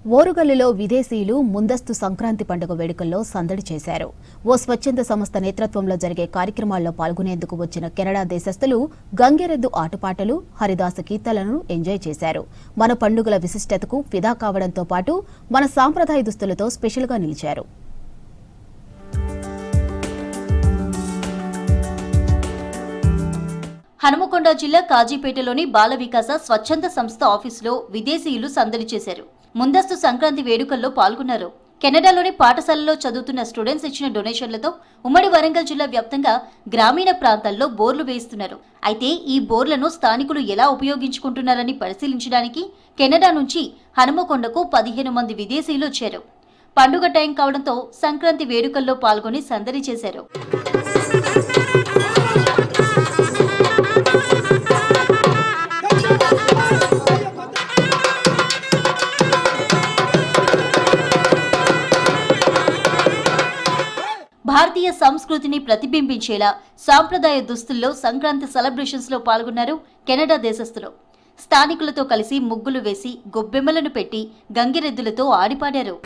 ఓరుగల్లులో విదేశీయులు ముందస్తు సంక్రాంతి పండుగ వేడుకల్లో సందడి చేశారు. ఓ స్వచ్ఛంద సంస్థ నేతృత్వంలో జరిగే కార్యక్రమాల్లో పాల్గొనేందుకు వచ్చిన కెనడా దేశస్థులు గంగిరెద్దు ఆటపాటలు, హరిదాస కీర్తనలను ఎంజాయ్ చేశారు. మన పండుగల విశిష్టతకు ఫిదా కావడంతో పాటు మన సాంప్రదాయ దుస్తులతో స్పెషల్గా నిలిచారు. హనుమకొండ జిల్లా కాజీపేటలోని బాల వికాస స్వచ్ఛంద సంస్థ ఆఫీసులో విదేశీయులు సందడి చేశారు. ముందస్తు సంక్రాంతి వేడుకల్లో పాల్గొన్నారు. కెనడాలోని పాఠశాలలో చదువుతున్న స్టూడెంట్స్ ఇచ్చిన డొనేషన్లతో ఉమ్మడి వరంగల్ జిల్లా వ్యాప్తంగా గ్రామీణ ప్రాంతాల్లో బోర్లు వేస్తున్నారు. అయితే ఈ బోర్లను స్థానికులు ఎలా ఉపయోగించుకుంటున్నారని పరిశీలించడానికి కెనడా నుంచి హనుమకొండకు 15 మంది విదేశీయులు వచ్చారు. పండుగ టైం కావడంతో సంక్రాంతి వేడుకల్లో పాల్గొని సందడి చేశారు. భారతీయ సంస్కృతిని ప్రతిబింబించేలా సాంప్రదాయ దుస్తుల్లో సంక్రాంతి సెలబ్రేషన్స్ లో పాల్గొన్నారు కెనడా దేశస్థులు. స్థానికులతో కలిసి ముగ్గులు వేసి గొబ్బెమ్మలను పెట్టి గంగిరెద్దులతో ఆడిపాడారు.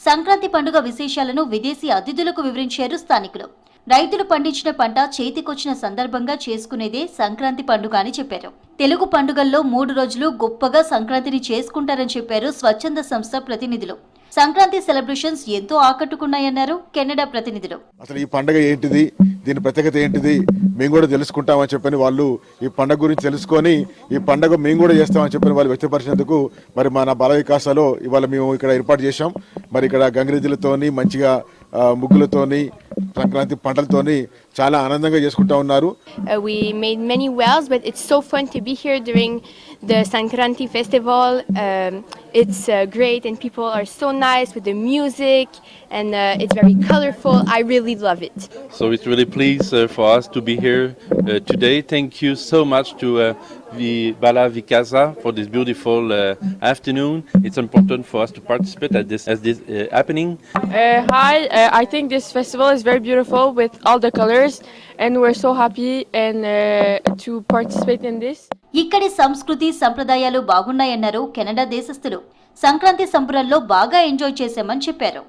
సంక్రాంతి పండుగ విశేషాలను విదేశీ అతిథులకు వివరించారు స్థానికులు. రైతులు పండించిన పంట చేతికొచ్చిన సందర్భంగా చేసుకునేదే సంక్రాంతి పండుగ అని చెప్పారు. తెలుగు పండుగల్లో 3 రోజులు గొప్పగా సంక్రాంతిని చేసుకుంటారని చెప్పారు స్వచ్ఛంద సంస్థ ప్రతినిధులు. సంక్రాంతి సెలబ్రేషన్స్ ఎంతో ఆకట్టుకున్నాయన్నారు కెనడా ప్రతినిధులు. అసలు ఈ పండుగ ఏంటిది, దీని ప్రత్యేకత ఏంటిది మేము కూడా తెలుసుకుంటామని చెప్పని వాళ్ళు ఈ పండుగ గురించి తెలుసుకొని ఈ పండుగ మేము కూడా చేస్తామని చెప్పని వాళ్ళు వ్యక్తపరిచినందుకు మరి మన బాల వికాసాలో ఇవాళ మేము ఇక్కడ ఏర్పాటు చేశాం. మరి ఇక్కడ గంగిరెద్దులతోని మంచిగా ముగ్గులతోని సంక్రాంతి పంటలతోని చాలా ఆనందంగా చేసుకుంటా ఉన్నారు. We made many wells, but it's so fun to be here during the Sankranti festival. It's great and people are so nice with the music and it's very colorful. I really love it. So it's really pleased for us to be here today. Thank you so much to Bala Vikasa for this beautiful afternoon. It's important for us to participate at this happening. Hi, I think this festival is very beautiful with all the colors and we're so happy and to participate in this. ఇక్కడి సంస్కృతి సంప్రదాయాలు బాగున్నాయన్నారు Canada దేశస్థులు. Sankranti సంబరాల్లో బాగా enjoy చేశామని చెప్పారు.